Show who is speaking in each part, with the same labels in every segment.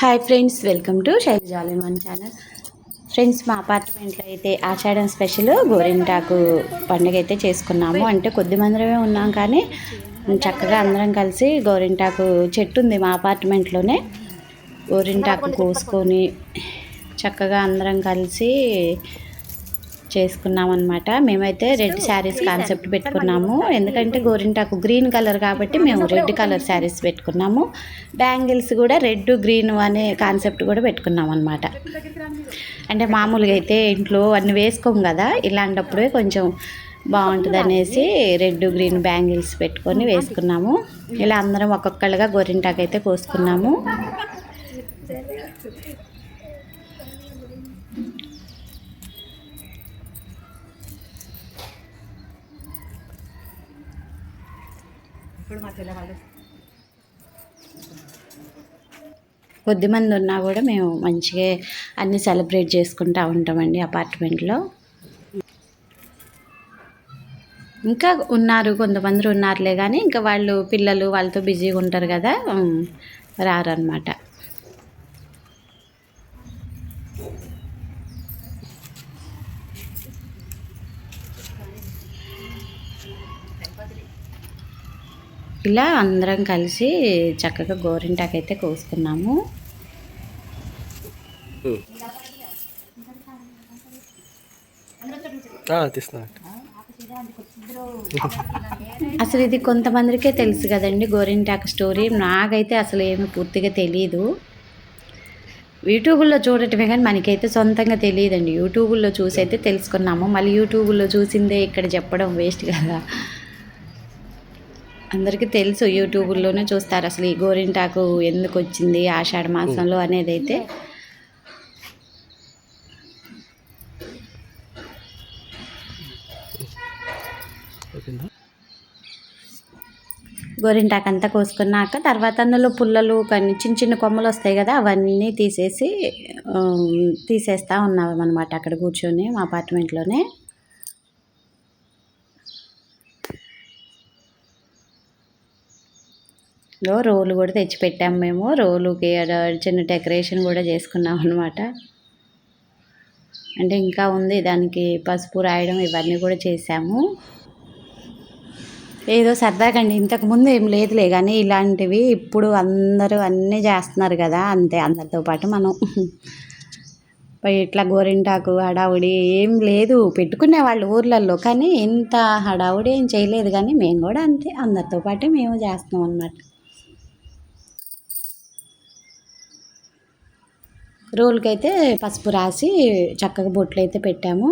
Speaker 1: Hi friends, welcome to Shailaja all in one channel. Friends, మా అపార్ట్మెంట్లో అయితే ఆషాఢం స్పెషల్ గోరింటాకు పండుగ అయితే చేసుకున్నాము. అంటే కొద్ది మందిరమే ఉన్నాం, కానీ చక్కగా అందరం కలిసి గోరింటాకు చెట్టు ఉంది మా అపార్ట్మెంట్లోనే. గోరింటాకు కోసుకొని చక్కగా అందరం కలిసి చేసుకున్నాం అనమాట. మేమైతే రెడ్ శారీస్ కాన్సెప్ట్ పెట్టుకున్నాము, ఎందుకంటే గోరింటాకు గ్రీన్ కలర్ కాబట్టి మేము రెడ్ కలర్ శారీస్ పెట్టుకున్నాము. బ్యాంగిల్స్ కూడా రెడ్ గ్రీన్ అనే కాన్సెప్ట్ కూడా పెట్టుకున్నాం అనమాట. అంటే మామూలుగా అయితే ఇంట్లో అన్నీ వేసుకోము కదా, ఇలాంటప్పుడే కొంచెం బాగుంటుంది అనేసి రెడ్ గ్రీన్ బ్యాంగిల్స్ పెట్టుకొని వేసుకున్నాము. ఇలా అందరం ఒక్కొక్కళ్ళుగా గోరింటాకు అయితే కోసుకున్నాము. కొద్దిమంది ఉన్నా కూడా మేము మంచిగా అన్నీ సెలబ్రేట్ చేసుకుంటూ ఉంటామండి అపార్ట్మెంట్లో. ఇంకా ఉన్నారు కొంతమంది ఉన్నారులే, కానీ ఇంకా వాళ్ళు పిల్లలు వాళ్ళతో బిజీగా ఉంటారు కదా, రారనమాట. ఇలా అందరం కలిసి చక్కగా గోరింటాకు అయితే కోసుకున్నాము. అసలు ఇది కొంతమందికే తెలుసు కదండి గోరింటాకు స్టోరీ. నాకైతే అసలు ఏమి పూర్తిగా తెలియదు. యూట్యూబ్లో చూడటమే కానీ మనకైతే సొంతంగా తెలియదండి. యూట్యూబ్లో చూసి అయితే తెలుసుకున్నాము. మళ్ళీ యూట్యూబ్లో చూసిందే ఇక్కడ చెప్పడం వేస్ట్ కదా. అందరికీ తెలుసు, యూట్యూబ్లోనే చూస్తారు అసలు ఈ గోరింటాకు ఎందుకు వచ్చింది ఆషాఢ మాసంలో అనేది. అయితే గోరింటాకు అంతా కోసుకున్నాక తర్వాత అందులో పుల్లలు కొన్ని చిన్న చిన్న కొమ్మలు వస్తాయి కదా, అవన్నీ తీసేస్తూ ఉన్నాం అనమాట అక్కడ కూర్చొని మా అపార్ట్మెంట్లోనే. రోలు కూడా తెచ్చిపెట్టాము మేము. రోలుకి చిన్న డెకరేషన్ కూడా చేసుకున్నాం అనమాట. అంటే ఇంకా ఉంది, దానికి పసుపు రాయడం ఇవన్నీ కూడా చేసాము. ఏదో సరదాగండి, ఇంతకుముందు ఏం లేదులే, కానీ ఇలాంటివి ఇప్పుడు అందరూ అన్నీ చేస్తున్నారు కదా, అంతే. అందరితో పాటు మనం ఇట్లా గోరింటాకు హడావుడి ఏం లేదు, పెట్టుకునే వాళ్ళు ఊర్లలో, కానీ ఇంత హడావుడి ఏం చేయలేదు. కానీ మేము కూడా అంతే, అందరితో పాటు మేము చేస్తున్నాం అన్నమాట. రోల్కి అయితే పసుపు రాసి చక్కగా బొట్లు అయితే పెట్టాము.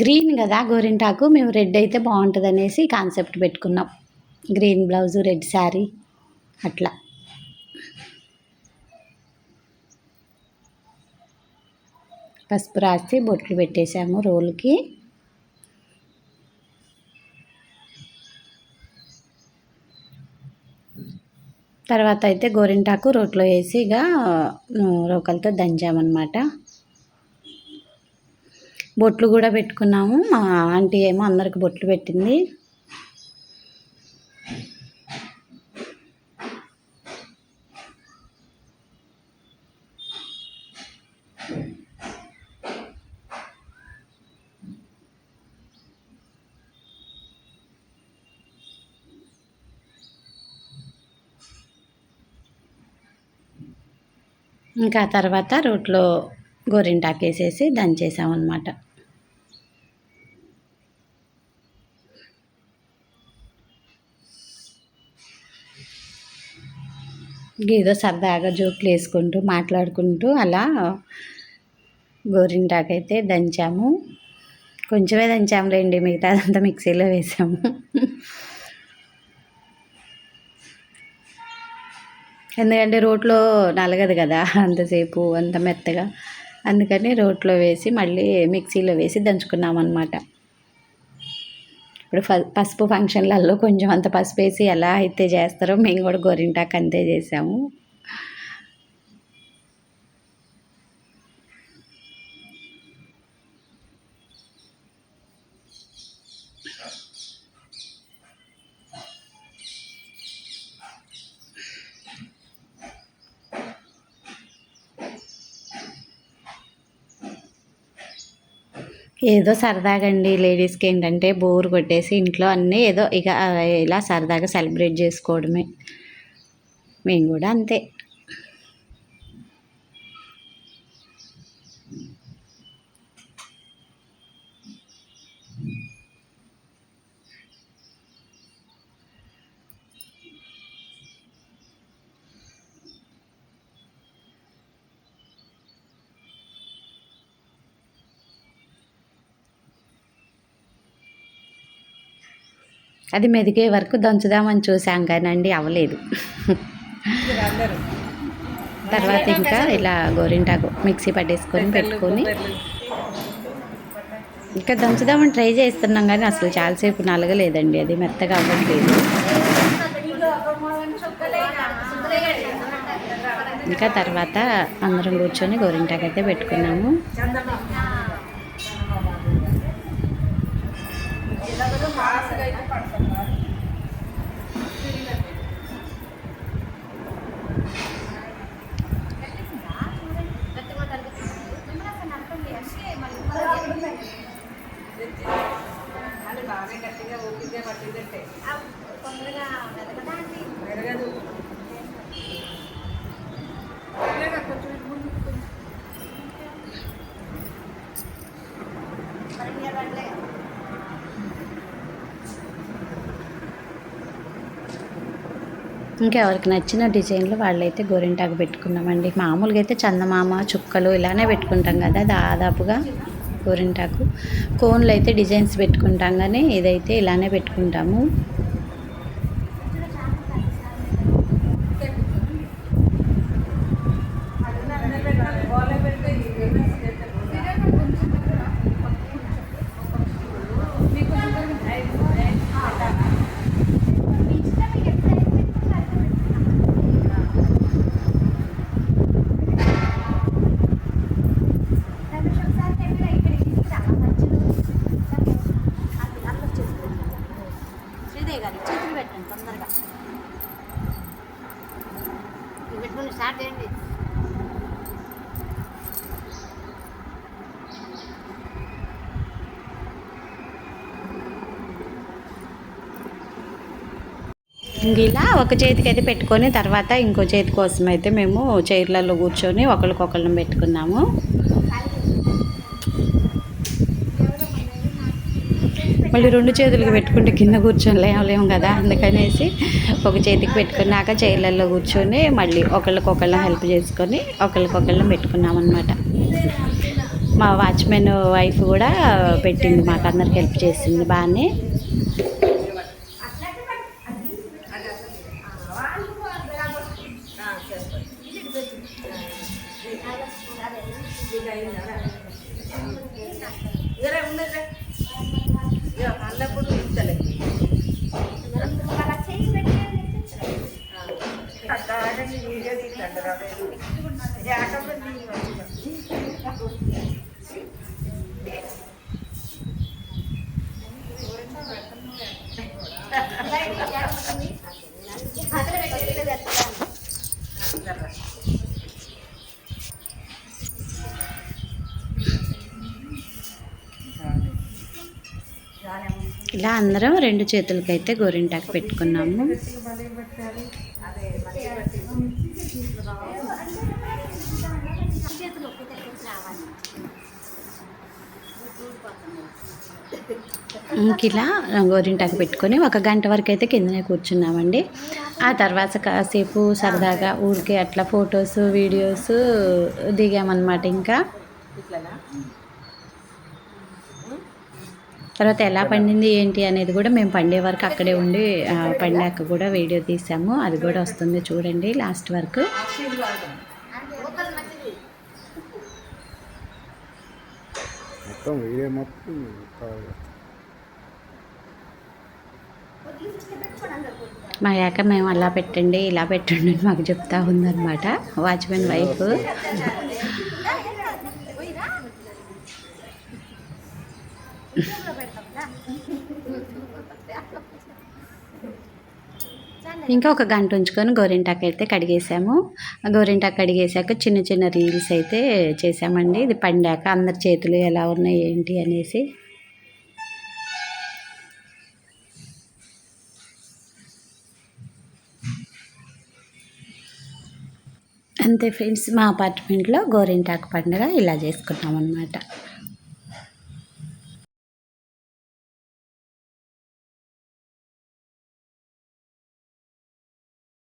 Speaker 1: గ్రీన్ కదా గోరింటాకు, మేము రెడ్ అయితే బాగుంటుంది అనేసి కాన్సెప్ట్ పెట్టుకున్నాం. గ్రీన్ బ్లౌజు, రెడ్ శారీ అట్లా. పసుపు రాసి బొట్లు పెట్టేసాము రోల్కి. తర్వాత అయితే గోరింటాకు రోట్లో వేసి ఇక రోకలతో దంచామన్నమాట. బొట్లు కూడా పెట్టుకున్నాము. మా ఆంటీ ఏమో అందరికి బొట్లు పెట్టింది. ఇంకా తర్వాత రోట్లో గోరింటాకు వేసేసి దంచేసామన్నమాట. ఏదో సరదాగా జోకులు వేసుకుంటూ మాట్లాడుకుంటూ అలా గోరింటాకు అయితే దంచాము. కొంచెమే దంచాము రండి, మిగతాదంతా మిక్సీలో వేసాము. ఎందుకంటే రోట్లో నలగదు కదా అంతసేపు అంత మెత్తగా, అందుకని రోట్లో వేసి మళ్ళీ మిక్సీలో వేసి దంచుకున్నాం అన్నమాట. ఇప్పుడు పసుపు ఫంక్షన్లలో కొంచెం అంత పసుపు వేసి ఎలా అయితే చేస్తారో మేము కూడా గోరింటాకు అంతే చేసాము. ఏదో సరదాగండి లేడీస్కి ఏంటంటే బోర్ కొట్టేసి ఇంట్లో అన్నీ ఏదో ఇక ఇలా సరదాగా సెలబ్రేట్ చేసుకోవడమే. మేము కూడా అంతే. అది మెదిగే వరకు దంచుదామని చూసాం కానండి అవ్వలేదు. తర్వాత ఇంకా ఇలా గోరింటాకు మిక్సీ పట్టేసుకొని పెట్టుకొని ఇంకా దంచుదామని ట్రై చేస్తున్నాం కానీ అసలు చాలాసేపు నలగలేదండి, అది మెత్తగా అవ్వట్లేదు. ఇంకా తర్వాత అందరం కూర్చొని గోరింటాకు అయితే పెట్టుకున్నాము. ఇంకా ఎవరికి నచ్చిన డిజైన్లు వాళ్ళైతే గోరింటాకు పెట్టుకున్నామండి. మామూలుగా అయితే చందమామ చుక్కలు ఇలానే పెట్టుకుంటాం కదా దాదాపుగా. గోరింటాకు కోన్లు అయితే డిజైన్స్ పెట్టుకుంటాం కానీ ఇదైతే ఇలానే పెట్టుకుంటాము. ఇలా ఒక చేతికి అయితే పెట్టుకొని తర్వాత ఇంకో చేతి కోసం అయితే మేము చైర్లలో కూర్చొని ఒకరికొకళ్ళం పెట్టుకున్నాము. మళ్ళీ రెండు చేతులకి పెట్టుకుంటే కింద కూర్చొని లేవలేము కదా, అందుకనేసి ఒక చేతికి పెట్టుకున్నాక చైర్లలో కూర్చొని మళ్ళీ ఒకళ్ళకొకళ్ళం హెల్ప్ చేసుకొని ఒకళ్ళకొకళ్ళం పెట్టుకున్నాం అనమాట. మా వాచ్మెన్ వైఫ్ కూడా పెట్టింది, మాకు అందరికి హెల్ప్ చేసింది బాగానే. ఇలా అందరం రెండు చేతులకైతే గోరింటాకు పెట్టుకున్నాము. ఇలా గోరింటాకు పెట్టుకొని 1 గంట వరకు అయితే కిందనే కూర్చున్నామండి. ఆ తర్వాత కాసేపు సరదాగా ఊరికే అట్లా ఫొటోస్ వీడియోస్ దిగామన్నమాట. ఇంకా తర్వాత ఎలా పండింది ఏంటి అనేది కూడా మేము పండే వరకు అక్కడే ఉండి పండాక కూడా వీడియో తీసాము, అది కూడా వస్తుంది చూడండి లాస్ట్ వరకు. మా యాక మేము అలా పెట్టండి ఇలా పెట్టండి అని మాకు చెప్తా ఉందన్నమాట వాచ్మెన్ వైఫ్. ఇంకా ఒక గంట ఉంచుకొని గోరింటాకు అయితే కడిగేసాము. గోరింటాకు కడిగేసాక చిన్న చిన్న రీల్స్ అయితే చేసామండి. ఇది పండాక అందరి చేతులు ఎలా ఉన్నాయి ఏంటి అనేసి. అంతే ఫ్రెండ్స్, మా అపార్ట్మెంట్లో గోరింటాకు పండుగ ఇలా చేసుకున్నాం అన్నమాట.